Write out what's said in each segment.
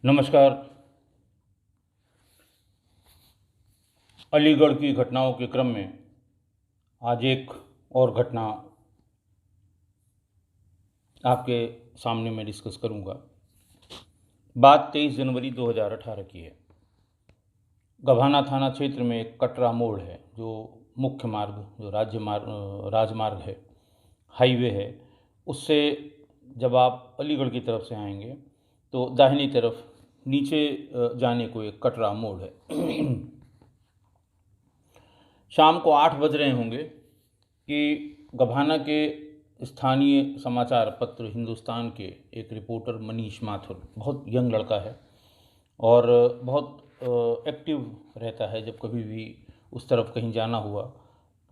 नमस्कार। अलीगढ़ की घटनाओं के क्रम में आज एक और घटना आपके सामने मैं डिस्कस करूंगा। बात 23 जनवरी 2018 की है। गभाना थाना क्षेत्र में एक कटरा मोड़ है, जो मुख्य मार्ग, जो राजमार्ग है, हाईवे है। उससे जब आप अलीगढ़ की तरफ से आएंगे तो दाहिनी तरफ नीचे जाने को एक कटरा मोड़ है। शाम को 8 बज रहे होंगे कि गभाना के स्थानीय समाचार पत्र हिंदुस्तान के एक रिपोर्टर मनीष माथुर, बहुत यंग लड़का है और बहुत एक्टिव रहता है। जब कभी भी उस तरफ कहीं जाना हुआ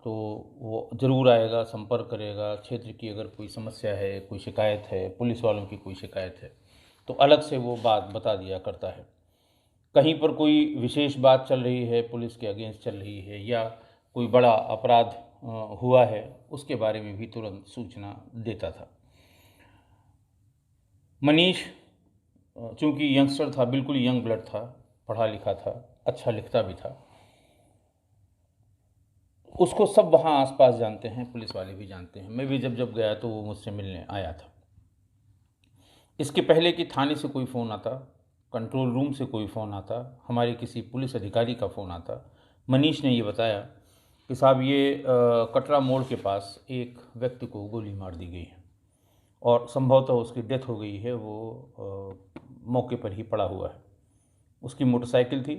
तो वो ज़रूर आएगा, संपर्क करेगा। क्षेत्र की अगर कोई समस्या है, कोई शिकायत है, पुलिस वालों की कोई शिकायत है तो अलग से वो बात बता दिया करता है। कहीं पर कोई विशेष बात चल रही है, पुलिस के अगेंस्ट चल रही है, या कोई बड़ा अपराध हुआ है, उसके बारे में भी तुरंत सूचना देता था। मनीष चूँकि यंगस्टर था, बिल्कुल यंग ब्लड था, पढ़ा लिखा था, अच्छा लिखता भी था, उसको सब वहाँ आसपास जानते हैं, पुलिस वाले भी जानते हैं। मैं भी जब जब गया तो वो मुझसे मिलने आया था। इसके पहले कि थाने से कोई फ़ोन आता, कंट्रोल रूम से कोई फ़ोन आता, हमारे किसी पुलिस अधिकारी का फ़ोन आता, मनीष ने ये बताया कि साहब ये कटरा मोड़ के पास एक व्यक्ति को गोली मार दी गई है और संभवतः उसकी डेथ हो गई है। वो मौके पर ही पड़ा हुआ है। उसकी मोटरसाइकिल थी,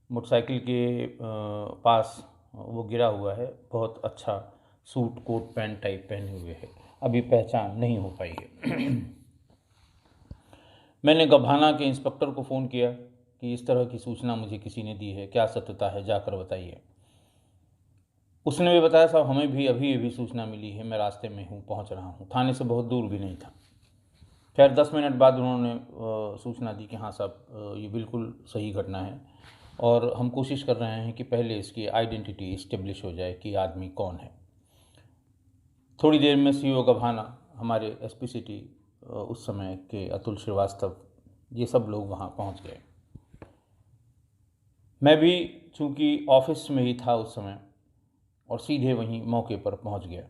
मोटरसाइकिल के पास वो गिरा हुआ है। बहुत अच्छा सूट कोट पैंट टाइप पहने हुए है। अभी पहचान नहीं हो पाई है। मैंने गभाना के इंस्पेक्टर को फ़ोन किया कि इस तरह की सूचना मुझे किसी ने दी है, क्या सत्यता है, जाकर बताइए। उसने भी बताया साहब हमें भी अभी अभी सूचना मिली है, मैं रास्ते में हूँ, पहुँच रहा हूँ। थाने से बहुत दूर भी नहीं था। खैर 10 मिनट बाद उन्होंने सूचना दी कि हाँ साहब ये बिल्कुल सही घटना है और हम कोशिश कर रहे हैं कि पहले इसकी आइडेंटिटी इस्टेब्लिश हो जाए कि आदमी कौन है। थोड़ी देर में सीओ गभाना, हमारे एसपी सिटी उस समय के अतुल श्रीवास्तव, ये सब लोग वहाँ पहुँच गए। मैं भी चूँकि ऑफिस में ही था उस समय और सीधे वहीं मौके पर पहुँच गया।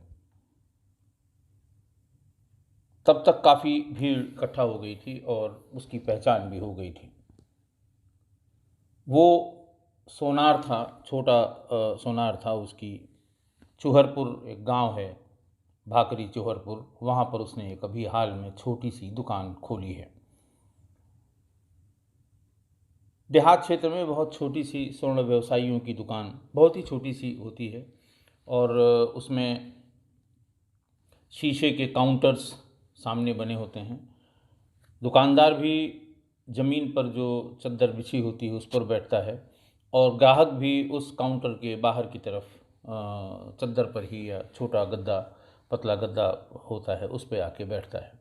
तब तक काफ़ी भीड़ इकट्ठा हो गई थी और उसकी पहचान भी हो गई थी। वो सोनार था, छोटा सोनार था। उसकी चूहरपुर एक गांव है, भाकरी चूहरपुर, वहाँ पर उसने एक अभी हाल में छोटी सी दुकान खोली है। देहात क्षेत्र में बहुत छोटी सी स्वर्ण व्यवसायियों की दुकान, बहुत ही छोटी सी होती है और उसमें शीशे के काउंटर्स सामने बने होते हैं। दुकानदार भी ज़मीन पर जो चद्दर बिछी होती है उस पर बैठता है और ग्राहक भी उस काउंटर के बाहर की तरफ चद्दर पर ही, या छोटा गद्दा, पतला गद्दा होता है, उस पर आके बैठता है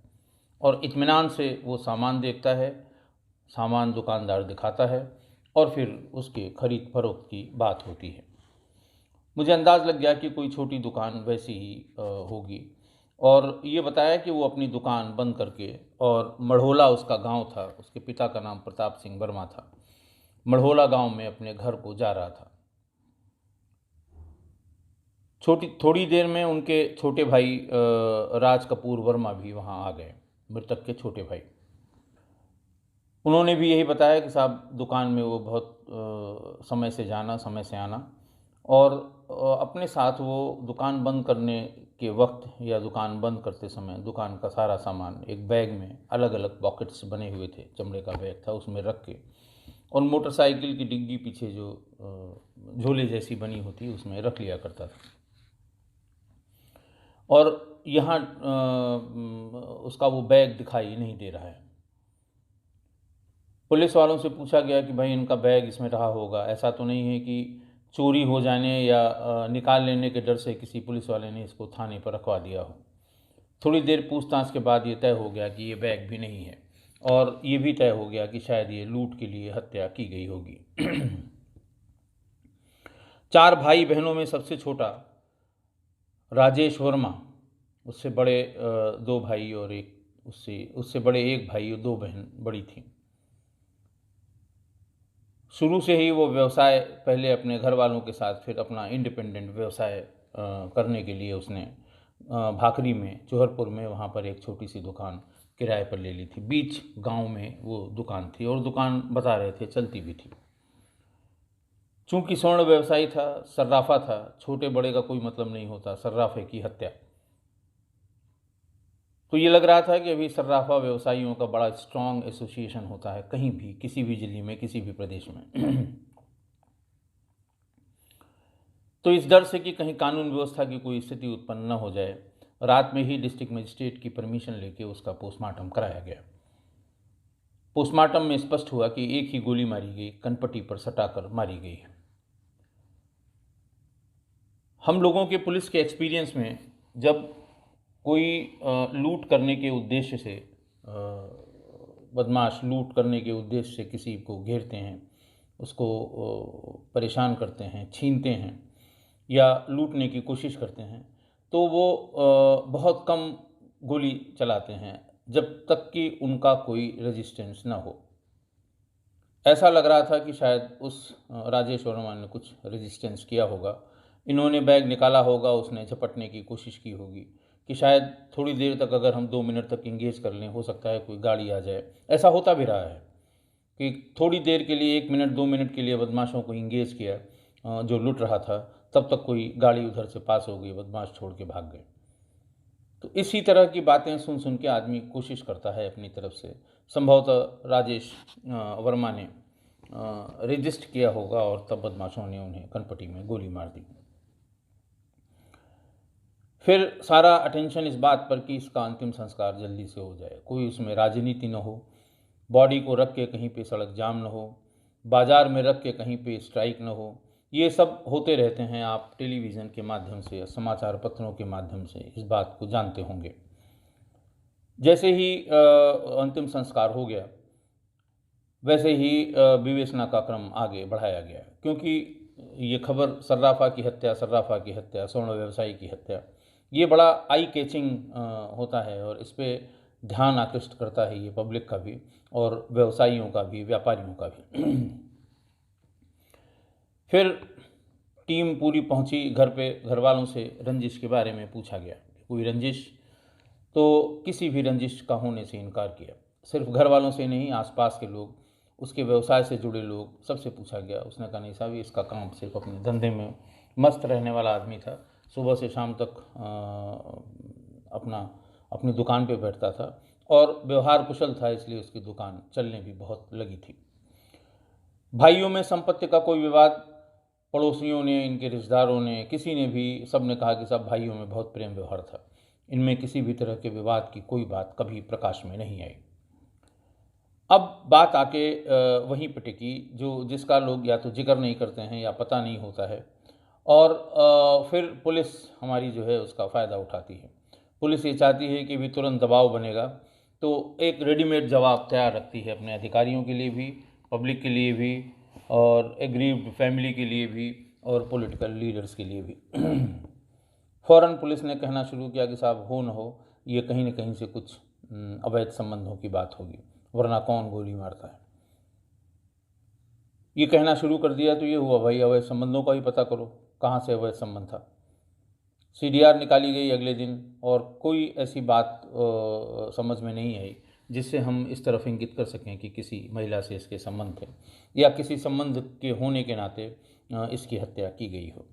और इत्मीनान से वो सामान देखता है, सामान दुकानदार दिखाता है और फिर उसके खरीद फरोख्त की बात होती है। मुझे अंदाज़ लग गया कि कोई छोटी दुकान वैसी ही होगी और ये बताया कि वो अपनी दुकान बंद करके, और मढ़ोला उसका गांव था, उसके पिता का नाम प्रताप सिंह वर्मा था, मढ़ोला गांव में अपने घर को जा रहा था। थोड़ी देर में उनके छोटे भाई राज कपूर वर्मा भी वहाँ आ गए, मृतक के छोटे भाई। उन्होंने भी यही बताया कि साहब दुकान में वो बहुत समय से जाना, समय से आना, और अपने साथ वो दुकान बंद करने के वक्त या दुकान बंद करते समय दुकान का सारा सामान एक बैग में, अलग अलग पॉकेट्स बने हुए थे, चमड़े का बैग था, उसमें रख के, और मोटरसाइकिल की डिग्गी पीछे जो झोले जैसी बनी होती उसमें रख लिया करता था। और यहाँ उसका वो बैग दिखाई नहीं दे रहा है। पुलिस वालों से पूछा गया कि भाई इनका बैग इसमें रहा होगा, ऐसा तो नहीं है कि चोरी हो जाने या निकाल लेने के डर से किसी पुलिस वाले ने इसको थाने पर रखवा दिया हो। थोड़ी देर पूछताछ के बाद ये तय हो गया कि ये बैग भी नहीं है, और ये भी तय हो गया कि शायद ये लूट के लिए हत्या की गई होगी। 4 भाई बहनों में सबसे छोटा राजेश वर्मा, उससे बड़े 2 भाई और एक, उससे उससे बड़े 1 भाई और 2 बहन बड़ी थी। शुरू से ही वो व्यवसाय पहले अपने घर वालों के साथ, फिर अपना इंडिपेंडेंट व्यवसाय करने के लिए उसने भाखरी में, जौहरपुर में, वहाँ पर एक छोटी सी दुकान किराए पर ले ली थी। बीच गांव में वो दुकान थी और दुकान बता रहे थे चलती भी थी। चूंकि स्वर्ण व्यवसायी था, सर्राफा था, छोटे बड़े का कोई मतलब नहीं होता, सर्राफे की हत्या। तो ये लग रहा था कि अभी सर्राफा व्यवसायियों का बड़ा स्ट्रांग एसोसिएशन होता है कहीं भी, किसी भी जिले में, किसी भी प्रदेश में। तो इस डर से कि कहीं कानून व्यवस्था की कोई स्थिति उत्पन्न न हो जाए, रात में ही डिस्ट्रिक्ट मजिस्ट्रेट की परमिशन लेके उसका पोस्टमार्टम कराया गया। पोस्टमार्टम में स्पष्ट हुआ कि एक ही गोली मारी गई, कनपट्टी पर सटाकर मारी गई है। हम लोगों के पुलिस के एक्सपीरियंस में जब कोई लूट करने के उद्देश्य से, बदमाश लूट करने के उद्देश्य से किसी को घेरते हैं, उसको परेशान करते हैं, छीनते हैं या लूटने की कोशिश करते हैं, तो वो बहुत कम गोली चलाते हैं जब तक कि उनका कोई रेजिस्टेंस ना हो। ऐसा लग रहा था कि शायद उस राजेश वर्मा ने कुछ रेजिस्टेंस किया होगा। इन्होंने बैग निकाला होगा, उसने झपटने की कोशिश की होगी कि शायद थोड़ी देर तक अगर हम 2 मिनट तक इंगेज कर लें, हो सकता है कोई गाड़ी आ जाए। ऐसा होता भी रहा है कि थोड़ी देर के लिए, 1 मिनट 2 मिनट के लिए बदमाशों को इंगेज किया, जो लूट रहा था, तब तक कोई गाड़ी उधर से पास हो गई, बदमाश छोड़ के भाग गए। तो इसी तरह की बातें सुन सुन के आदमी कोशिश करता है अपनी तरफ से। संभवतः राजेश वर्मा ने रजिस्ट किया होगा और तब बदमाशों ने उन्हें कनपट्टी में गोली मार दी। फिर सारा अटेंशन इस बात पर कि इसका अंतिम संस्कार जल्दी से हो जाए, कोई उसमें राजनीति न हो, बॉडी को रख के कहीं पे सड़क जाम न हो, बाज़ार में रख के कहीं पे स्ट्राइक न हो। ये सब होते रहते हैं, आप टेलीविज़न के माध्यम से, समाचार पत्रों के माध्यम से इस बात को जानते होंगे। जैसे ही अंतिम संस्कार हो गया, वैसे ही विवेचना का क्रम आगे बढ़ाया गया, क्योंकि ये खबर सर्राफा की हत्या, स्वर्ण व्यवसायी की हत्या, ये बड़ा आई कैचिंग होता है और इस पर ध्यान आकृष्ट करता है ये पब्लिक का भी और व्यवसायियों का भी, व्यापारियों का भी। फिर टीम पूरी पहुंची घर पे, घर वालों से रंजिश के बारे में पूछा गया, कोई रंजिश? तो किसी भी रंजिश का होने से इनकार किया। सिर्फ घर वालों से नहीं, आसपास के लोग, उसके व्यवसाय से जुड़े लोग, सबसे पूछा गया। उसने कहा नहीं साहब, इसका काम सिर्फ अपने धंधे में मस्त रहने वाला आदमी था, सुबह से शाम तक अपनी दुकान पे बैठता था और व्यवहार कुशल था, इसलिए उसकी दुकान चलने भी बहुत लगी थी। भाइयों में संपत्ति का कोई विवाद, पड़ोसियों ने, इनके रिश्तेदारों ने, किसी ने भी, सब ने कहा कि सब भाइयों में बहुत प्रेम व्यवहार था, इनमें किसी भी तरह के विवाद की कोई बात कभी प्रकाश में नहीं आई। अब बात आके वहीं पे टिकी जो जिसका लोग या तो जिक्र नहीं करते हैं या पता नहीं होता है, और फिर पुलिस हमारी जो है उसका फ़ायदा उठाती है। पुलिस ये चाहती है कि भी तुरंत दबाव बनेगा, तो एक रेडीमेड जवाब तैयार रखती है अपने अधिकारियों के लिए भी, पब्लिक के लिए भी, और एग्रीव्ड फैमिली के लिए भी, और पॉलिटिकल लीडर्स के लिए भी। फ़ौरन पुलिस ने कहना शुरू किया कि साहब हो न हो, ये कहीं न कहीं से कुछ अवैध संबंधों की बात होगी, वरना कौन गोली मारता है। ये कहना शुरू कर दिया तो ये हुआ, भाई अवैध संबंधों का ही पता करो, कहाँ से अवैध संबंध था। सीडीआर निकाली गई अगले दिन और कोई ऐसी बात समझ में नहीं आई जिससे हम इस तरफ इंगित कर सकें कि किसी महिला से इसके संबंध थे या किसी संबंध के होने के नाते इसकी हत्या की गई हो।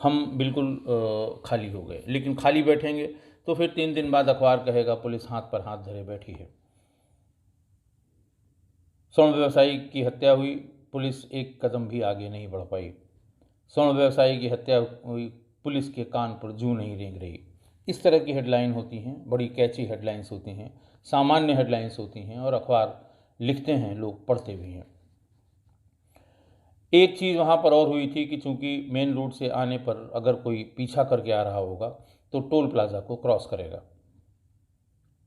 हम बिल्कुल खाली हो गए, लेकिन खाली बैठेंगे तो फिर 3 दिन बाद अखबार कहेगा पुलिस हाथ पर हाथ धरे बैठी है। स्वर्ण व्यवसायी की हत्या हुई, पुलिस एक कदम भी आगे नहीं बढ़ पाई। स्वर्ण व्यवसायी की हत्या हुई, पुलिस के कान पर जूं नहीं रेंग रही। इस तरह की हेडलाइन होती हैं, बड़ी कैची हेडलाइंस होती हैं, सामान्य हेडलाइंस होती हैं और अखबार लिखते हैं, लोग पढ़ते भी हैं। एक चीज़ वहाँ पर और हुई थी कि चूंकि मेन रोड से आने पर अगर कोई पीछा करके आ रहा होगा तो टोल प्लाज़ा को क्रॉस करेगा।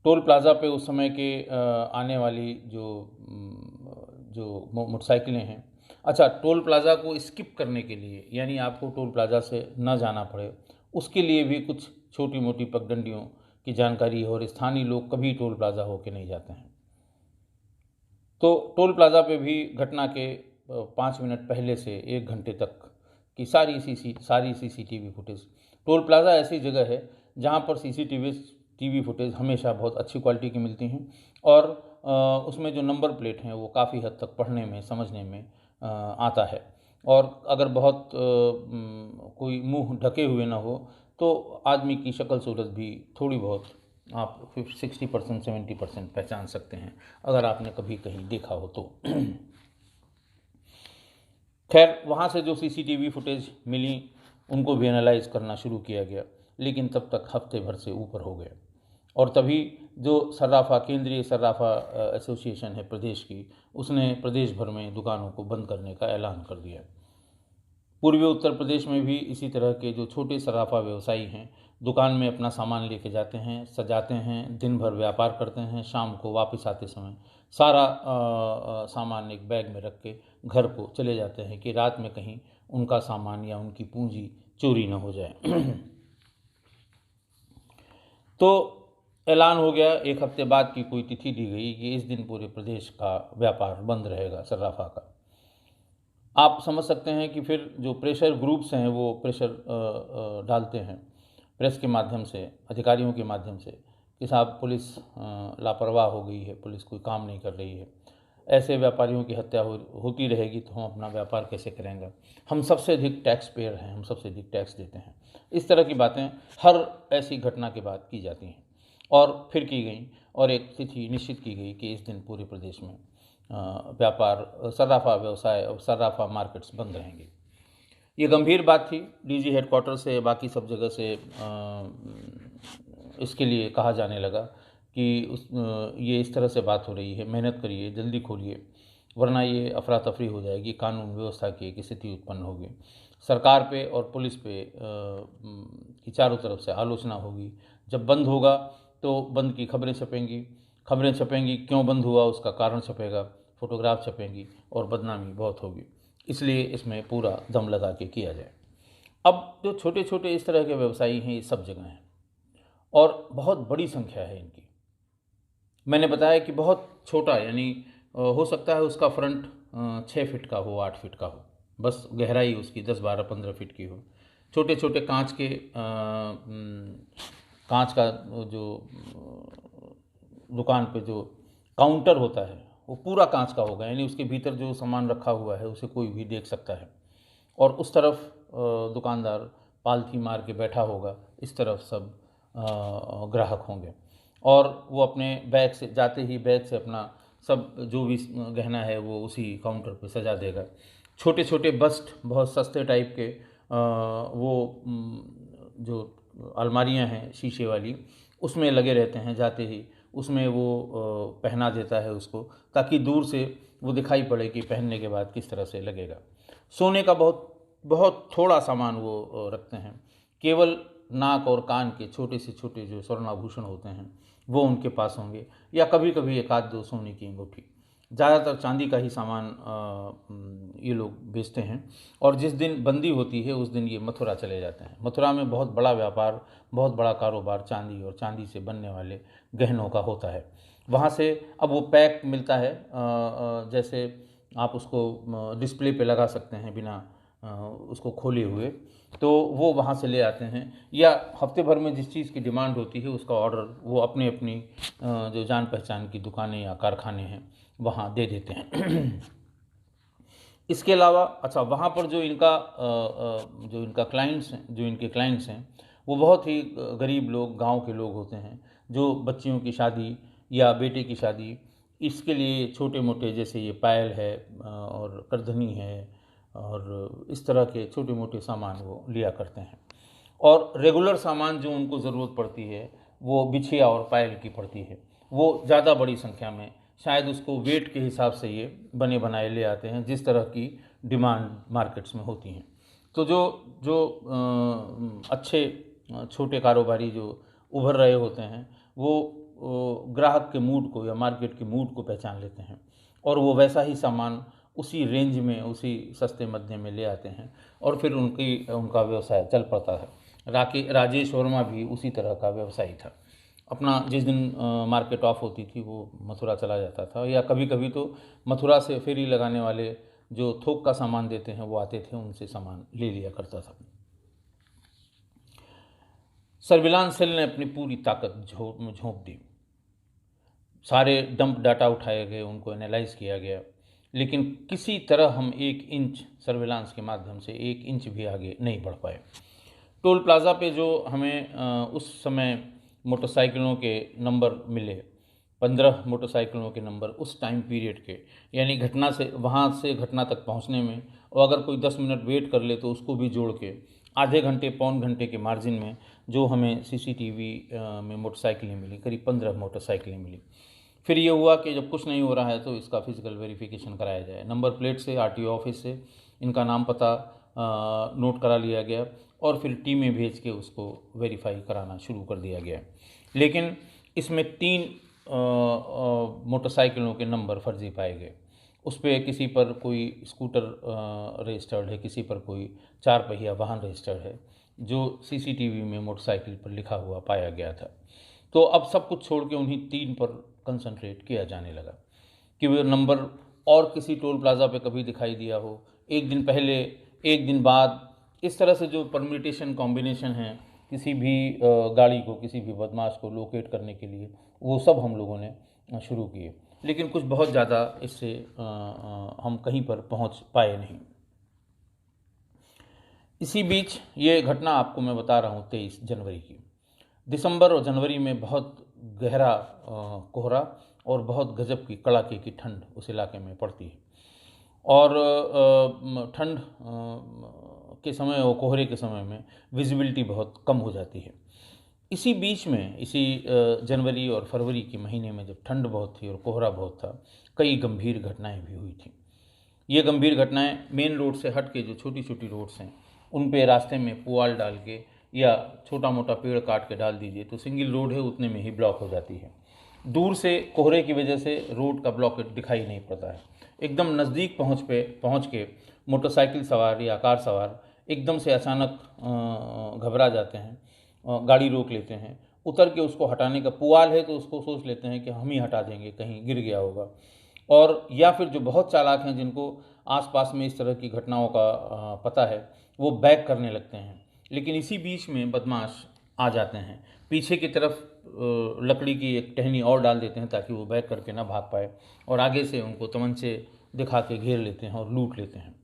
टोल प्लाज़ा पे उस समय के आने वाली जो मोटरसाइकिलें हैं, अच्छा, टोल प्लाज़ा को स्किप करने के लिए, यानी आपको टोल प्लाज़ा से न जाना पड़े, उसके लिए भी कुछ छोटी मोटी पगडंडियों की जानकारी है और स्थानीय लोग कभी टोल प्लाज़ा होके नहीं जाते हैं। तो टोल प्लाज़ा पे भी घटना के 5 मिनट पहले से 1 घंटे तक की सारी सीसीटीवी फुटेज। टोल प्लाज़ा ऐसी जगह है जहाँ पर टीवी फुटेज हमेशा बहुत अच्छी क्वालिटी की मिलती हैं और उसमें जो नंबर प्लेट हैं वो काफ़ी हद तक पढ़ने में समझने में आता है। और अगर बहुत कोई मुंह ढके हुए ना हो तो आदमी की शक्ल सूरत भी थोड़ी बहुत आप 60% 70% पहचान सकते हैं, अगर आपने कभी कहीं देखा हो तो। खैर, वहाँ से जो सीसीटीवी फुटेज मिली उनको भी एनालाइज करना शुरू किया गया, लेकिन तब तक हफ्ते भर से ऊपर हो गया। और तभी जो केंद्रीय सर्राफा एसोसिएशन है प्रदेश की, उसने प्रदेश भर में दुकानों को बंद करने का ऐलान कर दिया। पूर्वी उत्तर प्रदेश में भी इसी तरह के जो छोटे सर्राफा व्यवसायी हैं, दुकान में अपना सामान लेके जाते हैं, सजाते हैं, दिन भर व्यापार करते हैं, शाम को वापस आते समय सारा सामान एक बैग में रख के घर को चले जाते हैं कि रात में कहीं उनका सामान या उनकी पूंजी चोरी न हो जाए। तो ऐलान हो गया, 1 हफ्ते बाद की कोई तिथि दी गई कि इस दिन पूरे प्रदेश का व्यापार बंद रहेगा सर्राफा का। आप समझ सकते हैं कि फिर जो प्रेशर ग्रुप्स हैं वो प्रेशर डालते हैं प्रेस के माध्यम से, अधिकारियों के माध्यम से, कि साहब पुलिस लापरवाह हो गई है, पुलिस कोई काम नहीं कर रही है, ऐसे व्यापारियों की हत्या होती रहेगी तो हम अपना व्यापार कैसे करेंगे, हम सबसे अधिक टैक्स पेयर हैं, हम सबसे अधिक टैक्स देते हैं। इस तरह की बातें हर ऐसी घटना के बाद की जाती हैं और फिर की गई और एक तिथि निश्चित की गई कि इस दिन पूरे प्रदेश में व्यापार सर्राफा व्यवसाय और सर्राफा मार्केट्स बंद रहेंगे। ये गंभीर बात थी। डीजी हेडक्वार्टर से बाकी सब जगह से इसके लिए कहा जाने लगा कि ये इस तरह से बात हो रही है, मेहनत करिए, जल्दी खोलिए, वरना ये अफरा तफरी हो जाएगी, कानून व्यवस्था की एक स्थिति उत्पन्न होगी, सरकार पे और पुलिस पे की चारों तरफ से आलोचना होगी। जब बंद होगा तो बंद की खबरें छपेंगी, क्यों बंद हुआ उसका कारण छपेगा, फोटोग्राफ छपेंगी और बदनामी बहुत होगी। इसलिए इसमें पूरा दम लगा के किया जाए। अब जो छोटे छोटे इस तरह के व्यवसायी हैं ये सब जगह हैं और बहुत बड़ी संख्या है इनकी। मैंने बताया कि बहुत छोटा, यानी हो सकता है उसका फ्रंट 6 फीट का हो, 8 फीट का हो, बस गहराई उसकी 10, 12, 15 फीट की हो। छोटे छोटे कांच का जो दुकान पे जो काउंटर होता है वो पूरा कांच का होगा, यानी उसके भीतर जो सामान रखा हुआ है उसे कोई भी देख सकता है। और उस तरफ दुकानदार पालथी मार के बैठा होगा, इस तरफ सब ग्राहक होंगे और वो अपने बैग से जाते ही बैग से अपना सब जो भी गहना है वो उसी काउंटर पे सजा देगा। छोटे छोटे बस्ट बहुत सस्ते टाइप के वो जो अलमारियां हैं शीशे वाली, उसमें लगे रहते हैं, जाते ही उसमें वो पहना देता है उसको, ताकि दूर से वो दिखाई पड़े कि पहनने के बाद किस तरह से लगेगा। सोने का बहुत बहुत थोड़ा सामान वो रखते हैं, केवल नाक और कान के छोटे से छोटे जो स्वर्णाभूषण होते हैं वो उनके पास होंगे, या कभी कभी 1-2 सोने की अंगूठी। ज़्यादातर चांदी का ही सामान ये लोग बेचते हैं। और जिस दिन बंदी होती है उस दिन ये मथुरा चले जाते हैं। मथुरा में बहुत बड़ा व्यापार, बहुत बड़ा कारोबार चांदी और चांदी से बनने वाले गहनों का होता है। वहाँ से अब वो पैक मिलता है, जैसे आप उसको डिस्प्ले पे लगा सकते हैं बिना उसको खोले हुए, तो वो वहाँ से ले आते हैं, या हफ्ते भर में जिस चीज़ की डिमांड होती है उसका ऑर्डर वो अपनी अपनी जो जान पहचान की दुकानें या कारखाने हैं वहाँ दे देते हैं। इसके अलावा अच्छा, वहाँ पर जो इनके क्लाइंट्स हैं वो बहुत ही गरीब लोग, गांव के लोग होते हैं, जो बच्चियों की शादी या बेटे की शादी, इसके लिए छोटे मोटे जैसे ये पायल है और करधनी है और इस तरह के छोटे मोटे सामान वो लिया करते हैं। और रेगुलर सामान जो उनको ज़रूरत पड़ती है वो बिछिया और पायल की पड़ती है, वो ज़्यादा बड़ी संख्या में, शायद उसको वेट के हिसाब से ये बने बनाए ले आते हैं, जिस तरह की डिमांड मार्केट्स में होती हैं। तो जो अच्छे छोटे कारोबारी जो उभर रहे होते हैं वो ग्राहक के मूड को या मार्केट के मूड को पहचान लेते हैं और वो वैसा ही सामान उसी रेंज में, उसी सस्ते मध्य में ले आते हैं और फिर उनका व्यवसाय चल पड़ता है। राजेश वर्मा भी उसी तरह का व्यवसायी था। अपना जिस दिन मार्केट ऑफ होती थी वो मथुरा चला जाता था, या कभी कभी तो मथुरा से फेरी लगाने वाले जो थोक का सामान देते हैं वो आते थे, उनसे सामान ले लिया करता था। सर्विलांस सेल ने अपनी पूरी ताकत झोंक दी। सारे डंप डाटा उठाए गए, उनको एनालाइज किया गया, लेकिन किसी तरह हम 1 इंच सर्विलांस के माध्यम से 1 इंच भी आगे नहीं बढ़ पाए। टोल प्लाज़ा पे जो हमें उस समय मोटरसाइकिलों के नंबर मिले, 15 मोटरसाइकिलों के नंबर उस टाइम पीरियड के, यानी घटना से वहाँ से घटना तक पहुँचने में, और अगर कोई 10 मिनट वेट कर ले तो उसको भी जोड़ के आधे घंटे पौन घंटे के मार्जिन में जो हमें सीसीटीवी में मोटरसाइकिलें मिली, करीब 15 मोटरसाइकिलें मिली। फिर ये हुआ कि जब कुछ नहीं हो रहा है तो इसका फिजिकल वेरिफिकेशन कराया जाए। नंबर प्लेट से, आरटीओ ऑफिस से इनका नाम पता नोट करा लिया गया और फिर टीमें भेज के उसको वेरीफाई कराना शुरू कर दिया गया। लेकिन इसमें 3 मोटरसाइकिलों के नंबर फर्जी पाए गए। उस पर किसी पर कोई स्कूटर रजिस्टर्ड है, किसी पर कोई 4 पहिया वाहन रजिस्टर्ड है, जो सीसीटीवी में मोटरसाइकिल पर लिखा हुआ पाया गया था। तो अब सब कुछ छोड़ के उन्हीं 3 पर कंसंट्रेट किया जाने लगा कि वो नंबर और किसी टोल प्लाज़ा पे कभी दिखाई दिया हो, एक दिन पहले, एक दिन बाद, इस तरह से जो परम्यूटेशन कॉम्बिनेशन है किसी भी गाड़ी को, किसी भी बदमाश को लोकेट करने के लिए, वो सब हम लोगों ने शुरू किए। लेकिन कुछ बहुत ज़्यादा इससे हम कहीं पर पहुंच पाए नहीं। इसी बीच ये घटना आपको मैं बता रहा हूँ 23 जनवरी की। दिसंबर और जनवरी में बहुत गहरा कोहरा और बहुत गजब की कड़ाके की ठंड उस इलाके में पड़ती है, और ठंड के समय और कोहरे के समय में विजिबिलिटी बहुत कम हो जाती है। इसी बीच में, इसी जनवरी और फरवरी के महीने में जब ठंड बहुत थी और कोहरा बहुत था, कई गंभीर घटनाएं भी हुई थी। ये गंभीर घटनाएं मेन रोड से हट के जो छोटी छोटी रोड्स हैं उन पे रास्ते में पुआल डाल के या छोटा मोटा पेड़ काट के डाल दीजिए तो सिंगल रोड है उतने में ही ब्लॉक हो जाती है। दूर से कोहरे की वजह से रोड का ब्लॉकेज दिखाई नहीं पड़ता है। एकदम नज़दीक पहुँच के मोटरसाइकिल सवार या कार सवार एकदम से अचानक घबरा जाते हैं, गाड़ी रोक लेते हैं, उतर के उसको हटाने का, पुआल है तो उसको सोच लेते हैं कि हम ही हटा देंगे, कहीं गिर गया होगा। और या फिर जो बहुत चालाक हैं, जिनको आसपास में इस तरह की घटनाओं का पता है, वो बैक करने लगते हैं। लेकिन इसी बीच में बदमाश आ जाते हैं, पीछे की तरफ लकड़ी की एक टहनी और डाल देते हैं ताकि वो बैक करके ना भाग पाए, और आगे से उनको तमंचे दिखा के घेर लेते हैं और लूट लेते हैं।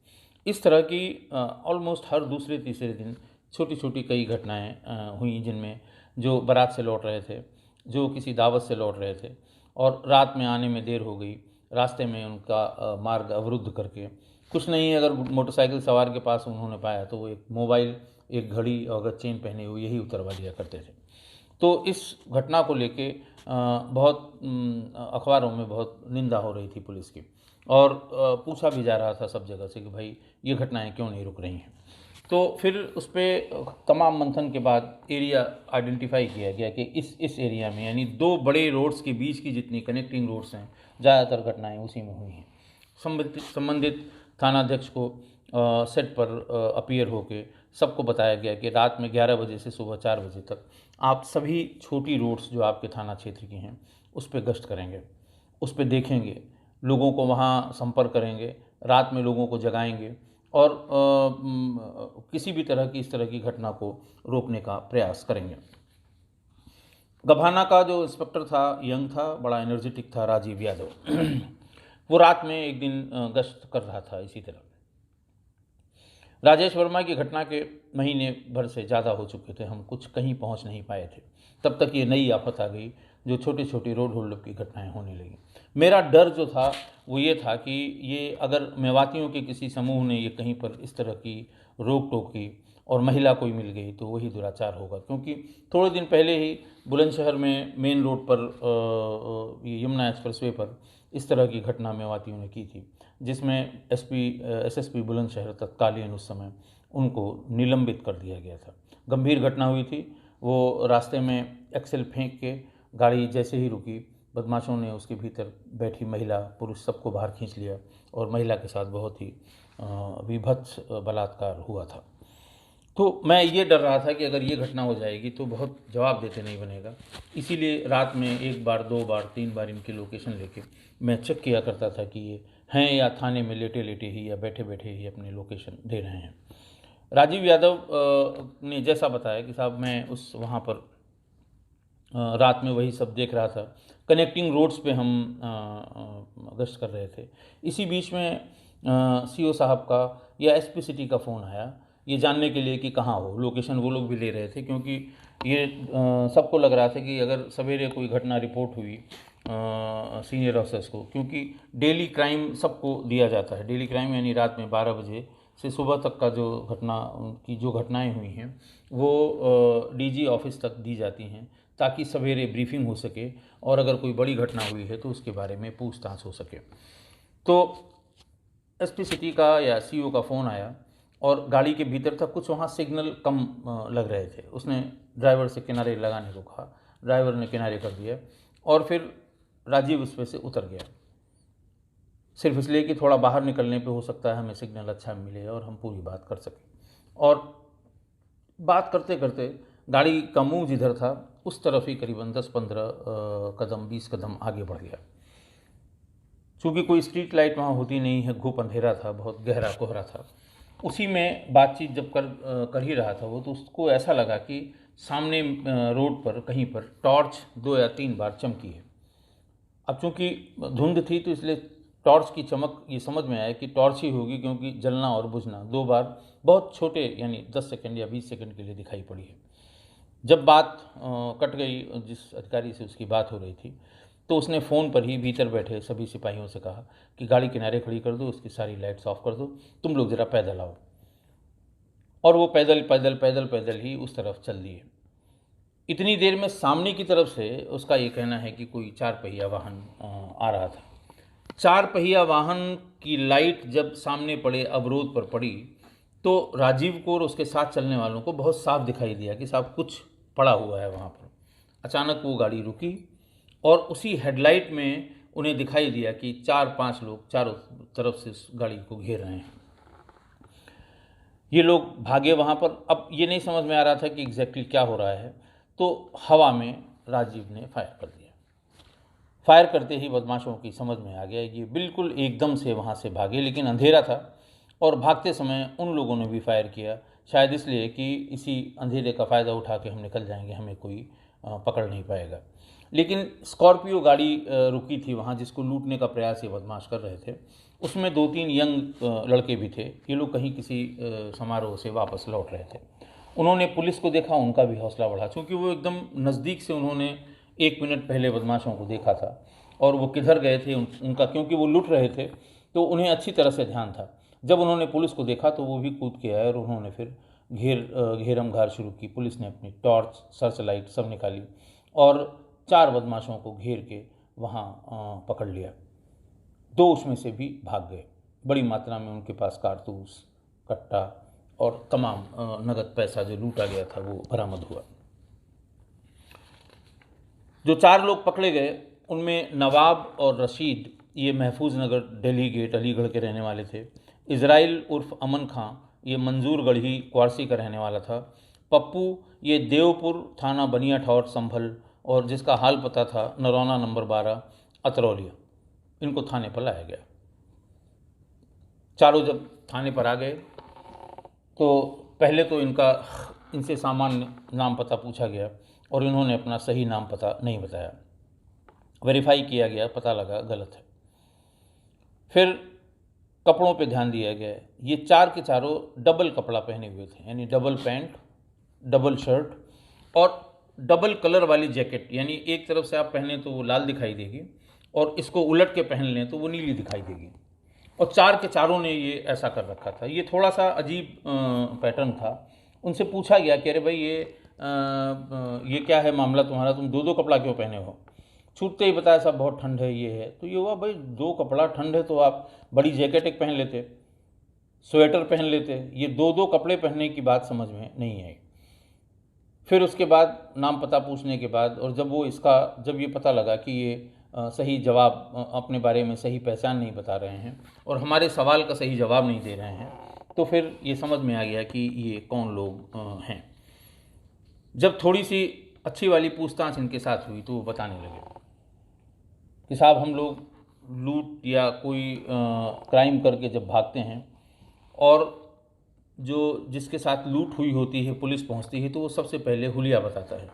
इस तरह की ऑलमोस्ट हर दूसरे तीसरे दिन छोटी छोटी कई घटनाएं हुई, जिनमें जो बारात से लौट रहे थे, जो किसी दावत से लौट रहे थे और रात में आने में देर हो गई, रास्ते में उनका मार्ग अवरुद्ध करके, कुछ नहीं अगर मोटरसाइकिल सवार के पास उन्होंने पाया तो वो एक मोबाइल, एक घड़ी और अगर चेन पहने हुए यही उतरवा दिया करते थे। तो इस घटना को लेके बहुत अखबारों में बहुत निंदा हो रही थी पुलिस की, और पूछा भी जा रहा था सब जगह से कि भाई ये घटनाएं क्यों नहीं रुक रही हैं। तो फिर उस पर तमाम मंथन के बाद एरिया आइडेंटिफाई किया गया कि इस एरिया में, यानी 2 बड़े रोड्स के बीच की जितनी कनेक्टिंग रोड्स हैं, ज़्यादातर घटनाएं उसी में हुई हैं। संबंधित थानाध्यक्ष को सेट पर अपीयर होके सबको बताया गया कि रात में 11 बजे से सुबह 4 बजे तक आप सभी छोटी रोड्स जो आपके थाना क्षेत्र की हैं उस पर गश्त करेंगे, उस पर देखेंगे, लोगों को वहाँ संपर्क करेंगे, रात में लोगों को जगाएंगे और किसी भी तरह की इस तरह की घटना को रोकने का प्रयास करेंगे। गभाना का जो इंस्पेक्टर था, यंग था, बड़ा एनर्जेटिक था, राजीव यादव वो रात में एक दिन गश्त कर रहा था। इसी तरह राजेश वर्मा की घटना के महीने भर से ज़्यादा हो चुके थे, हम कुछ कहीं पहुंच नहीं पाए थे, तब तक ये नई आफत आ गई जो छोटी छोटी रोड होल्डअप की घटनाएं होने लगी। मेरा डर जो था वो ये था कि ये अगर मेवातियों के किसी समूह ने ये कहीं पर इस तरह की रोक टोक की और महिला कोई मिल गई तो वही दुराचार होगा, क्योंकि थोड़े दिन पहले ही बुलंदशहर में मेन रोड पर ये यमुना एक्सप्रेसवे पर इस तरह की घटना मेवातियों ने की थी, जिसमें एसएसपी बुलंदशहर तत्कालीन उस समय उनको निलंबित कर दिया गया था। गंभीर घटना हुई थी। वो रास्ते में एक्सेल फेंक के गाड़ी जैसे ही रुकी, बदमाशों ने उसके भीतर बैठी महिला पुरुष सबको बाहर खींच लिया और महिला के साथ बहुत ही विभत्स बलात्कार हुआ था। तो मैं ये डर रहा था कि अगर ये घटना हो जाएगी तो बहुत जवाब देते नहीं बनेगा। इसीलिए रात में 1 बार, 2 बार, 3 बार इनकी लोकेशन लेके मैं चेक किया करता था कि ये हैं या थाने में लेटे-लेटे ही या बैठे-बैठे ही अपनी लोकेशन दे रहे हैं। राजीव यादव ने जैसा बताया कि साहब मैं उस वहाँ पर रात में वही सब देख रहा था। कनेक्टिंग रोड्स पे हम गश्त कर रहे थे। इसी बीच में सीओ साहब का या एसपी सिटी का फ़ोन आया, ये जानने के लिए कि कहाँ हो। लोकेशन वो लोग भी ले रहे थे, क्योंकि ये सबको लग रहा था कि अगर सवेरे कोई घटना रिपोर्ट हुई सीनियर ऑफिसर्स को, क्योंकि डेली क्राइम सबको दिया जाता है। डेली क्राइम यानी रात में 12 बजे से सुबह तक का जो घटनाएं हुई हैं वो डीजी ऑफिस तक दी जाती हैं, ताकि सवेरे ब्रीफिंग हो सके और अगर कोई बड़ी घटना हुई है तो उसके बारे में पूछताछ हो सके। तो एसपी सिटी का या सीईओ का फ़ोन आया और गाड़ी के भीतर था, कुछ वहाँ सिग्नल कम लग रहे थे। उसने ड्राइवर से किनारे लगाने को कहा, ड्राइवर ने किनारे कर दिया और फिर राजीव उस पे से उतर गया, सिर्फ इसलिए कि थोड़ा बाहर निकलने पे हो सकता है हमें सिग्नल अच्छा मिले और हम पूरी बात कर सकें। और बात करते करते गाड़ी का मुंह जिधर था उस तरफ ही करीबन 10-15 कदम, 20 कदम आगे बढ़ गया। चूँकि कोई स्ट्रीट लाइट वहाँ होती नहीं है, घुप अंधेरा था, बहुत गहरा कोहरा था। उसी में बातचीत जब कर ही रहा था वो, तो उसको ऐसा लगा कि सामने रोड पर कहीं पर टॉर्च 2 या 3 बार चमकी है। अब चूँकि धुंध थी तो इसलिए टॉर्च की चमक ये समझ में आया कि टॉर्च ही होगी, क्योंकि जलना और बुझना 2 बार बहुत छोटे यानी 10 सेकंड या 20 सेकंड के लिए दिखाई पड़ी है। जब बात कट गई, जिस अधिकारी से उसकी बात हो रही थी, तो उसने फ़ोन पर ही भीतर बैठे सभी सिपाहियों से कहा कि गाड़ी किनारे खड़ी कर दो, उसकी सारी लाइट्स ऑफ कर दो, तुम लोग ज़रा पैदल आओ। और वो पैदल पैदल पैदल पैदल ही उस तरफ चल दिए। इतनी देर में सामने की तरफ से उसका ये कहना है कि कोई 4 पहिया वाहन आ रहा था। 4 पहिया वाहन की लाइट जब सामने पड़े, अवरोध पर पड़ी, तो राजीव को और उसके साथ चलने वालों को बहुत साफ दिखाई दिया कि साहब कुछ पड़ा हुआ है वहाँ पर। अचानक वो गाड़ी रुकी और उसी हेडलाइट में उन्हें दिखाई दिया कि 4-5 लोग चारों तरफ से उस गाड़ी को घेर रहे हैं। ये लोग भागे वहाँ पर। अब ये नहीं समझ में आ रहा था कि एग्जैक्टली क्या हो रहा है, तो हवा में राजीव ने फायर कर दिया। फायर करते ही बदमाशों की समझ में आ गया, ये बिल्कुल एकदम से वहाँ से भागे, लेकिन अंधेरा था और भागते समय उन लोगों ने भी फायर किया, शायद इसलिए कि इसी अंधेरे का फ़ायदा उठा के हम निकल जाएंगे, हमें कोई पकड़ नहीं पाएगा। लेकिन स्कॉर्पियो गाड़ी रुकी थी वहाँ, जिसको लूटने का प्रयास ये बदमाश कर रहे थे। उसमें 2-3 यंग लड़के भी थे। ये लोग कहीं किसी समारोह से वापस लौट रहे थे। उन्होंने पुलिस को देखा, उनका भी हौसला बढ़ा, क्योंकि वो एकदम नज़दीक से उन्होंने 1 मिनट पहले बदमाशों को देखा था और वो किधर गए थे उनका, क्योंकि वो लूट रहे थे तो उन्हें अच्छी तरह से ध्यान था। जब उन्होंने पुलिस को देखा तो वो भी कूद के आए और उन्होंने फिर घेरम घार शुरू की। पुलिस ने अपनी टॉर्च, सर्च लाइट सब निकाली और 4 बदमाशों को घेर के वहाँ पकड़ लिया। 2 उसमें से भी भाग गए। बड़ी मात्रा में उनके पास कारतूस, कट्टा और तमाम नगद पैसा जो लूटा गया था वो बरामद हुआ। जो 4 लोग पकड़े गए उनमें नवाब और रशीद, ये महफूज नगर दिल्ली गेट अलीगढ़ के रहने वाले थे। इज़राइल उर्फ अमन खां, ये मंजूरगढ़ी क्वारसी का रहने वाला था। पप्पू, ये देवपुर थाना बनिया ठौर संभल, और जिसका हाल पता था नरौना नंबर 12 अतरौलिया। इनको थाने पर लाया गया। चारों जब थाने पर आ गए तो पहले तो इनसे सामान्य नाम पता पूछा गया और इन्होंने अपना सही नाम पता नहीं बताया। वेरीफाई किया गया, पता लगा गलत है। फिर कपड़ों पे ध्यान दिया गया। ये 4 के चारों डबल कपड़ा पहने हुए थे, यानी डबल पैंट, डबल शर्ट और डबल कलर वाली जैकेट, यानी एक तरफ से आप पहने तो वो लाल दिखाई देगी और इसको उलट के पहन लें तो वो नीली दिखाई देगी। और 4 के चारों ने ये ऐसा कर रखा था। ये थोड़ा सा अजीब पैटर्न था। उनसे पूछा गया कि अरे भाई ये क्या है मामला तुम्हारा, तुम 2-2 कपड़ा क्यों पहने हो? छूटते ही बताया साहब बहुत ठंड है, ये है। तो ये हुआ भाई 2 कपड़ा, ठंड है तो आप बड़ी जैकेट एक पहन लेते, स्वेटर पहन लेते। ये 2-2 कपड़े पहनने की बात समझ में नहीं आई। फिर उसके बाद नाम पता पूछने के बाद और जब ये पता लगा कि ये सही जवाब अपने बारे में सही पहचान नहीं बता रहे हैं और हमारे सवाल का सही जवाब नहीं दे रहे हैं, तो फिर ये समझ में आ गया कि ये कौन लोग हैं। जब थोड़ी सी अच्छी वाली पूछताछ इनके साथ हुई तो वो बताने लगे कि साहब हम लोग लूट या कोई क्राइम करके जब भागते हैं और जो जिसके साथ लूट हुई होती है पुलिस पहुंचती है तो वो सबसे पहले हुलिया बताता है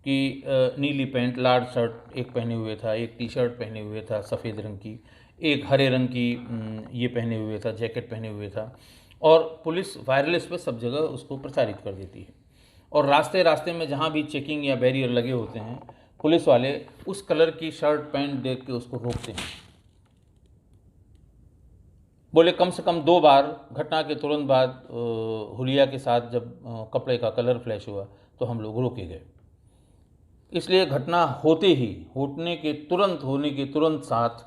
कि नीली पैंट लाल शर्ट एक पहने हुए था, एक टी शर्ट पहने हुए था सफ़ेद रंग की, एक हरे रंग की ये पहने हुए था, जैकेट पहने हुए था। और पुलिस वायरलेस पे सब जगह उसको प्रचारित कर देती है। और रास्ते रास्ते में जहाँ भी चेकिंग या बैरियर लगे होते हैं पुलिस वाले उस कलर की शर्ट पैंट देख के उसको रोकते हैं। बोले कम से कम 2 बार घटना के तुरंत बाद हुलिया के साथ जब कपड़े का कलर फ्लैश हुआ तो हम लोग रोके गए। इसलिए घटना होने के तुरंत साथ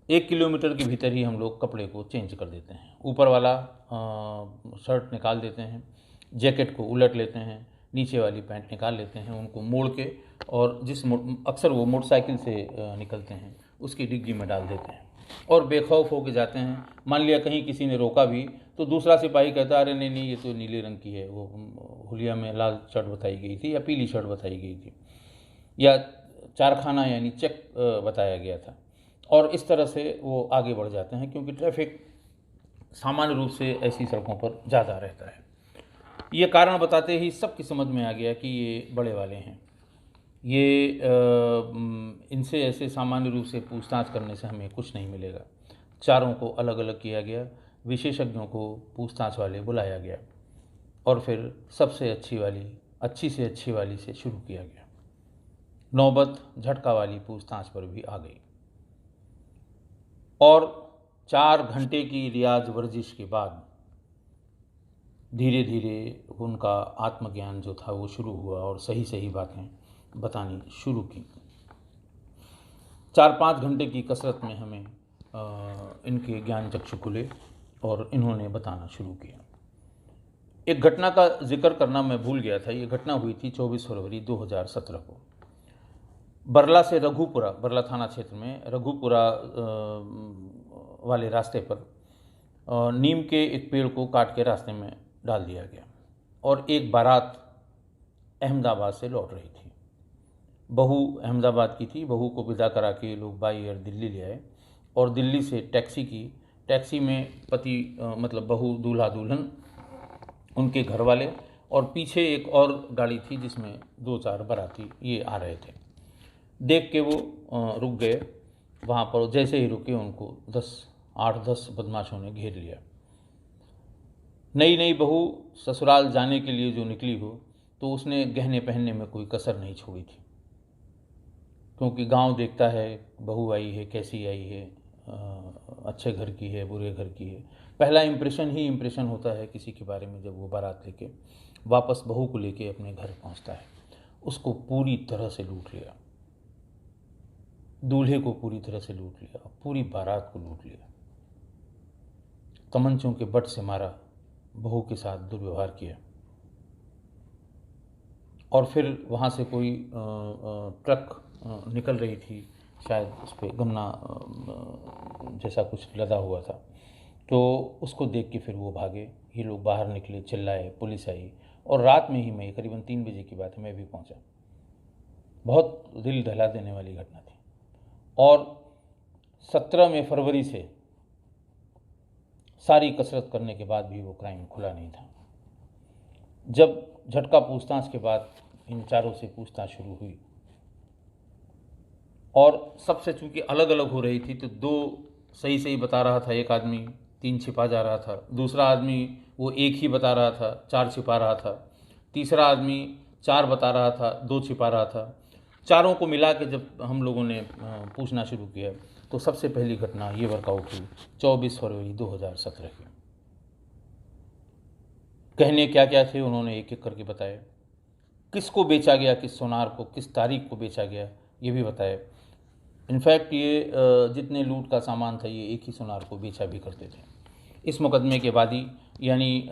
1 किलोमीटर के भीतर ही हम लोग कपड़े को चेंज कर देते हैं। ऊपर वाला शर्ट निकाल देते हैं, जैकेट को उलट लेते हैं, नीचे वाली पैंट निकाल लेते हैं, उनको मोड़ के और अक्सर वो मोटरसाइकिल से निकलते हैं उसकी डिग्गी में डाल देते हैं और बेखौफ होके जाते हैं। मान लिया कहीं किसी ने रोका भी तो दूसरा सिपाही कहता है अरे नहीं नहीं ये तो नीले रंग की है, वो हुलिया में लाल शर्ट बताई गई थी या पीली शर्ट बताई गई थी या चारखाना यानी चेक बताया गया था। और इस तरह से वो आगे बढ़ जाते हैं क्योंकि ट्रैफिक सामान्य रूप से ऐसी सड़कों पर ज़्यादा रहता है। ये कारण बताते ही सबकी समझ में आ गया कि ये बड़े वाले हैं, ये इनसे ऐसे सामान्य रूप से पूछताछ करने से हमें कुछ नहीं मिलेगा। चारों को अलग अलग किया गया, विशेषज्ञों को पूछताछ वाले बुलाया गया और फिर सबसे अच्छी से अच्छी वाली से शुरू किया गया। नौबत झटका वाली पूछताछ पर भी आ गई और 4 घंटे की रियाज वर्जिश के बाद धीरे धीरे उनका आत्मज्ञान जो था वो शुरू हुआ और सही सही बातें बतानी शुरू की। 4-5 घंटे की कसरत में हमें इनके ज्ञान चक्षु खुले और इन्होंने बताना शुरू किया। एक घटना का जिक्र करना मैं भूल गया था। ये घटना हुई थी 24 फरवरी 2017 को बरला से रघुपुरा, बरला थाना क्षेत्र में रघुपुरा वाले रास्ते पर नीम के एक पेड़ को काट के रास्ते में डाल दिया गया और एक बारात अहमदाबाद से लौट रही थी। बहू अहमदाबाद की थी। बहू को विदा करा के लोग बाई एयर दिल्ली ले आए और दिल्ली से टैक्सी में पति मतलब बहू दूल्हा दुल्हन उनके घर वाले और पीछे एक और गाड़ी थी जिसमें 2-4 बाराती ये आ रहे थे। देख के वो रुक गए वहाँ पर। जैसे ही रुके उनको 8-10 बदमाशों ने घेर लिया। नई बहू ससुराल जाने के लिए जो निकली हो तो उसने गहने पहनने में कोई कसर नहीं छोड़ी थी, क्योंकि गांव देखता है बहू आई है कैसी आई है, अच्छे घर की है बुरे घर की है। पहला इम्प्रेशन होता है किसी के बारे में जब वो बारात लेके वापस बहू को लेके अपने घर पहुंचता है। उसको पूरी तरह से लूट लिया, दूल्हे को पूरी तरह से लूट लिया, पूरी बारात को लूट लिया, तमंचों के बट से मारा, बहू के साथ दुर्व्यवहार किया और फिर वहाँ से कोई ट्रक निकल रही थी, शायद उस पर गन्ना जैसा कुछ लदा हुआ था, तो उसको देख के फिर वो भागे। ये लोग बाहर निकले, चिल्लाए, पुलिस आई और रात में ही मैं करीबन 3 बजे की बात है मैं भी पहुँचा। बहुत दिल दहला देने वाली घटना थी। और 17 फरवरी से सारी कसरत करने के बाद भी वो क्राइम खुला नहीं था। जब झटका पूछताछ के बाद इन चारों से पूछताछ शुरू हुई और सबसे चूंकि अलग अलग हो रही थी तो 2 सही बता रहा था एक आदमी, 3 छिपा जा रहा था। दूसरा आदमी वो 1 ही बता रहा था, 4 छिपा रहा था। तीसरा आदमी 4 बता रहा था, 2 छिपा रहा था। चारों को मिला के जब हम लोगों ने पूछना शुरू किया तो सबसे पहली घटना ये वर्कआउट हुई 24 फरवरी 2017 की। कहने क्या क्या थे उन्होंने एक एक करके बताया। किसको बेचा गया, किस सोनार को, किस तारीख को बेचा गया ये भी बताया। इनफैक्ट ये जितने लूट का सामान था ये एक ही सोनार को बेचा भी करते थे। इस मुकदमे के वादी यानी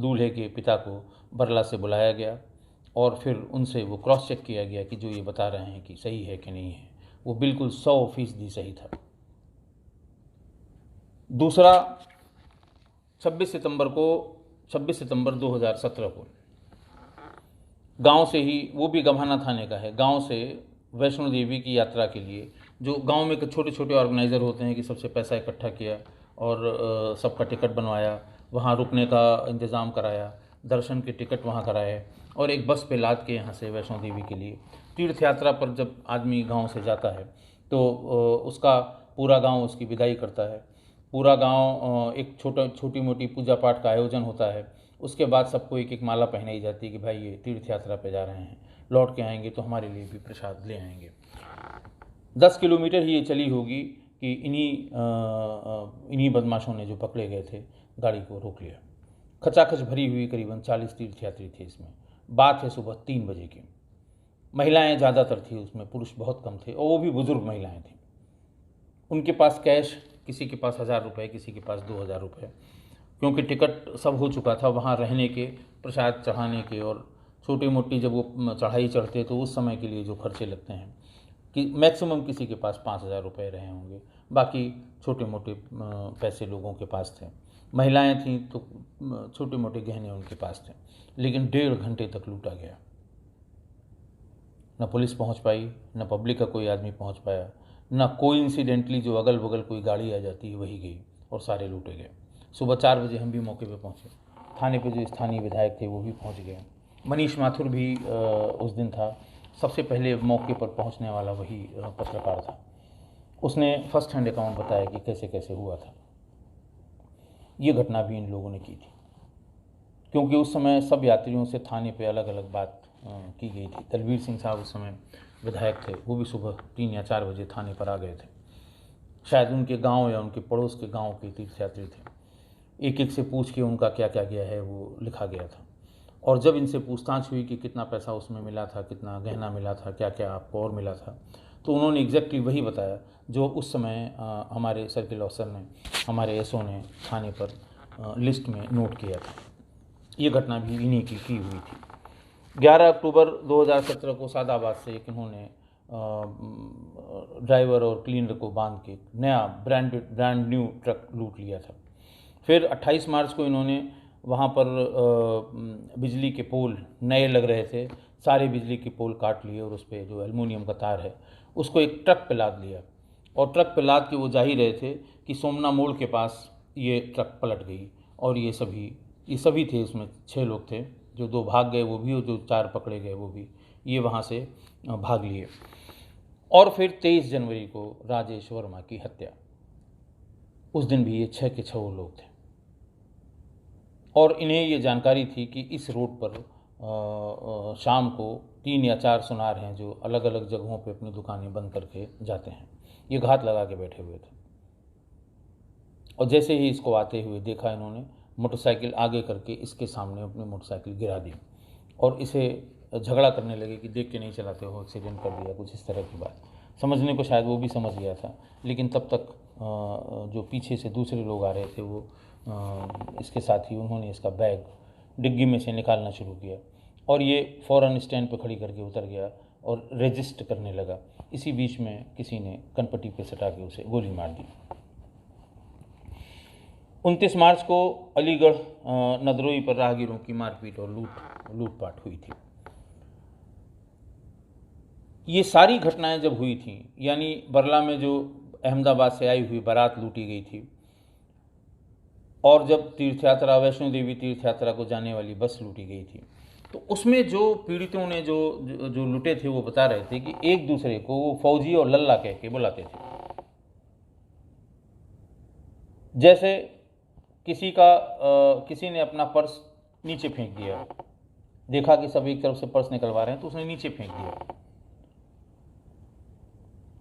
दूल्हे के पिता को बरला से बुलाया गया और फिर उनसे वो क्रॉस चेक किया गया कि जो ये बता रहे हैं कि सही है कि नहीं है। वो बिल्कुल 100% सही था। दूसरा 26 सितंबर 2017 को गांव से ही, वो भी गभाना थाने का है, गांव से वैष्णो देवी की यात्रा के लिए, जो गांव में छोटे छोटे ऑर्गेनाइज़र होते हैं कि सबसे पैसा इकट्ठा किया और सबका टिकट बनवाया, वहाँ रुकने का इंतज़ाम कराया, दर्शन के टिकट वहाँ कराए और एक बस पे लाद के यहाँ से वैष्णो देवी के लिए तीर्थ यात्रा पर जब आदमी गांव से जाता है तो उसका पूरा गांव उसकी विदाई करता है। पूरा गांव एक छोटी मोटी पूजा पाठ का आयोजन होता है। उसके बाद सबको एक एक माला पहनाई जाती है कि भाई ये तीर्थ यात्रा पे जा रहे हैं, लौट के आएंगे तो हमारे लिए भी प्रसाद ले आएंगे। 10 किलोमीटर ही ये चली होगी कि इन्हीं बदमाशों ने जो पकड़े गए थे गाड़ी को रोक लिया। खचाखच भरी हुई करीबन 40 तीर्थयात्री थे इसमें। बात है सुबह 3 बजे की। महिलाएं ज़्यादातर थी उसमें, पुरुष बहुत कम थे और वो भी बुजुर्ग महिलाएं थीं। उनके पास कैश, किसी के पास 1000 रुपये, किसी के पास 2000 रुपये, क्योंकि टिकट सब हो चुका था। वहाँ रहने के, प्रसाद चढ़ाने के और छोटी मोटी जब वो चढ़ाई चढ़ते तो उस समय के लिए जो खर्चे लगते हैं कि मैक्सिमम किसी के पास 5000 रुपये रहे होंगे, बाकी छोटे मोटे पैसे लोगों के पास थे। महिलाएं थीं तो छोटे मोटे गहने उनके पास थे। लेकिन 1.5 घंटे तक लूटा गया। न पुलिस पहुंच पाई, न पब्लिक का कोई आदमी पहुंच पाया, न कोई इंसिडेंटली जो अगल बगल कोई गाड़ी आ जाती है वही गई और सारे लूटे गए। सुबह 4 बजे हम भी मौके पे पहुंचे। थाने पे जो स्थानीय विधायक थे वो भी पहुंच गए। मनीष माथुर भी उस दिन था। सबसे पहले मौके पर पहुंचने वाला वही पत्रकार था। उसने फर्स्ट हैंड अकाउंट बताया कि कैसे कैसे हुआ था। ये घटना भी इन लोगों ने की थी, क्योंकि उस समय सब यात्रियों से थाने पे अलग अलग बात की गई थी। दलवीर सिंह साहब उस समय विधायक थे, वो भी सुबह 3 या 4 बजे थाने पर आ गए थे। शायद उनके गांव या उनके पड़ोस के गांव के तीर्थयात्री थे। एक एक से पूछ के उनका क्या क्या गया है वो लिखा गया था। और जब इनसे पूछताछ हुई कि कितना पैसा उसमें मिला था, कितना गहना मिला था, क्या क्या आपको और मिला था, तो उन्होंने एग्जैक्टली वही बताया जो उस समय हमारे सर्किल ऑफिसर ने, हमारे एसओ ने थाने पर लिस्ट में नोट किया था। ये घटना भी इन्हीं की हुई थी। 11 अक्टूबर 2017 को सादाबाद से एक इन्होंने ड्राइवर और क्लीनर को बांध के नया ब्रांड न्यू ट्रक लूट लिया था। फिर 28 मार्च को इन्होंने वहाँ पर बिजली के पोल नए लग रहे थे, सारे बिजली के पोल काट लिए और उस पर जो एल्युमिनियम का तार है उसको एक ट्रक पे लाद लिया। और ट्रक पे लाद के वो जा ही रहे थे कि सोमना मोड़ के पास ये ट्रक पलट गई और ये सभी थे। उसमें 6 लोग थे, जो 2 भाग गए वो भी और जो 4 पकड़े गए वो भी, ये वहाँ से भाग लिए। और फिर 23 जनवरी को राजेश वर्मा की हत्या। उस दिन भी ये 6 के 6 लोग थे और इन्हें ये जानकारी थी कि इस रोड पर शाम को 3 या 4 सुनार हैं जो अलग अलग जगहों पे अपनी दुकानें बंद करके जाते हैं। ये घात लगा के बैठे हुए थे और जैसे ही इसको आते हुए देखा इन्होंने, मोटरसाइकिल आगे करके इसके सामने अपनी मोटरसाइकिल गिरा दी और इसे झगड़ा करने लगे कि देख के नहीं चलाते हो, एक्सीडेंट कर दिया, कुछ इस तरह की बात। समझने को शायद वो भी समझ गया था, लेकिन तब तक जो पीछे से दूसरे लोग आ रहे थे वो इसके साथ ही उन्होंने इसका बैग डिग्गी में से निकालना शुरू किया और ये फ़ौरन स्टैंड पर खड़ी करके उतर गया और रजिस्ट करने लगा। इसी बीच में किसी ने कनपट्टी पे सटा के उसे गोली मार दी। 29 मार्च को अलीगढ़ नदरोई पर राहगीरों की मारपीट और लूटपाट हुई थी। ये सारी घटनाएं जब हुई थी, यानी बरला में जो अहमदाबाद से आई हुई बारात लूटी गई थी और जब तीर्थयात्रा, वैष्णो देवी तीर्थयात्रा को जाने वाली बस लूटी गई थी, तो उसमें जो पीड़ितों ने जो लुटे थे वो बता रहे थे कि एक दूसरे को वो फौजी और लल्ला कह के बुलाते थे। जैसे किसी ने अपना पर्स नीचे फेंक दिया, देखा कि सब एक तरफ से पर्स निकलवा रहे हैं तो उसने नीचे फेंक दिया,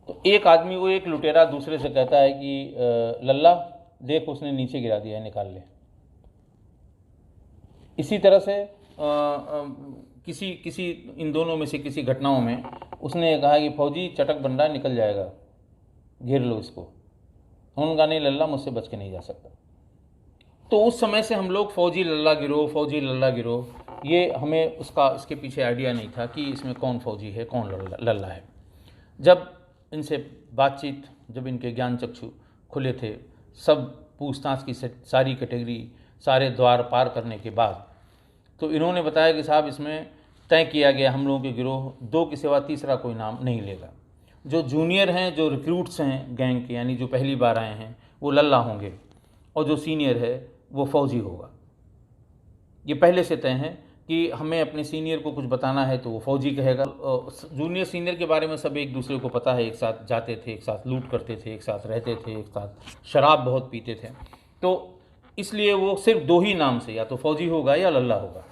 तो एक आदमी, वो एक लुटेरा दूसरे से कहता है कि लल्ला देख उसने नीचे गिरा दिया है, निकाल ले। इसी तरह से किसी इन दोनों में से किसी घटनाओं में उसने कहा कि फौजी चटक बन रहा है, निकल जाएगा, घेर लो इसको। उन्होंने कहा नहीं लल्ला, मुझसे बच के नहीं जा सकता। तो उस समय से हम लोग फौजी लल्ला गिरोह, ये हमें इसके पीछे आइडिया नहीं था कि इसमें कौन फौजी है कौन लल्ला है। जब इनसे बातचीत, जब इनके ज्ञान चक्षु खुले थे, सब पूछताछ की सारी कैटेगरी सारे द्वार पार करने के बाद। तो इन्होंने बताया कि साहब इसमें तय किया गया हम लोगों के गिरोह 2 के सिवा तीसरा कोई नाम नहीं लेगा। जो जूनियर हैं, जो रिक्रूट्स हैं गैंग के, यानी जो पहली बार आए हैं, वो लल्ला होंगे, और जो सीनियर है वो फौजी होगा। ये पहले से तय है कि हमें अपने सीनियर को कुछ बताना है तो वो फौजी कहेगा। जूनियर सीनियर के बारे में सब एक दूसरे को पता है, एक साथ जाते थे, एक साथ लूट करते थे, एक साथ रहते थे, एक साथ शराब बहुत पीते थे। तो इसलिए वो सिर्फ 2 ही नाम से, या तो फौजी होगा या लल्ला होगा।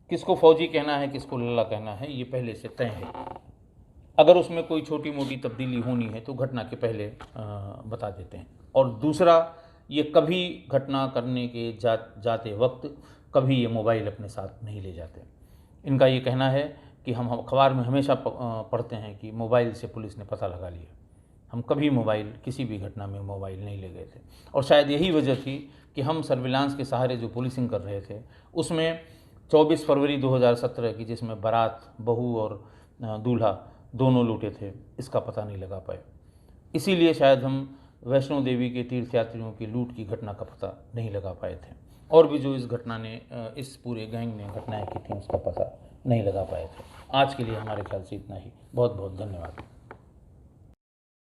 किसको फौजी कहना है, किसको लल्ला कहना है, ये पहले से तय है। अगर उसमें कोई छोटी मोटी तब्दीली होनी है तो घटना के पहले बता देते हैं। और दूसरा, ये कभी घटना करने के जाते वक्त कभी ये मोबाइल अपने साथ नहीं ले जाते। इनका ये कहना है कि हम अखबार में हमेशा पढ़ते हैं कि मोबाइल से पुलिस ने पता लगा लिया। हम कभी मोबाइल, किसी भी घटना में मोबाइल नहीं ले गए थे। और शायद यही वजह थी कि हम सर्विलांस के सहारे जो पुलिसिंग कर रहे थे, उसमें 24 फरवरी 2017 की, जिसमें बारात, बहू और दूल्हा दोनों लूटे थे, इसका पता नहीं लगा पाए। इसीलिए शायद हम वैष्णो देवी के तीर्थयात्रियों की लूट की घटना का पता नहीं लगा पाए थे। और भी जो इस घटना ने, इस पूरे गैंग ने घटनाएं की थी, उसका पता नहीं लगा पाए थे। आज के लिए हमारे ख्याल से इतना ही। बहुत बहुत धन्यवाद।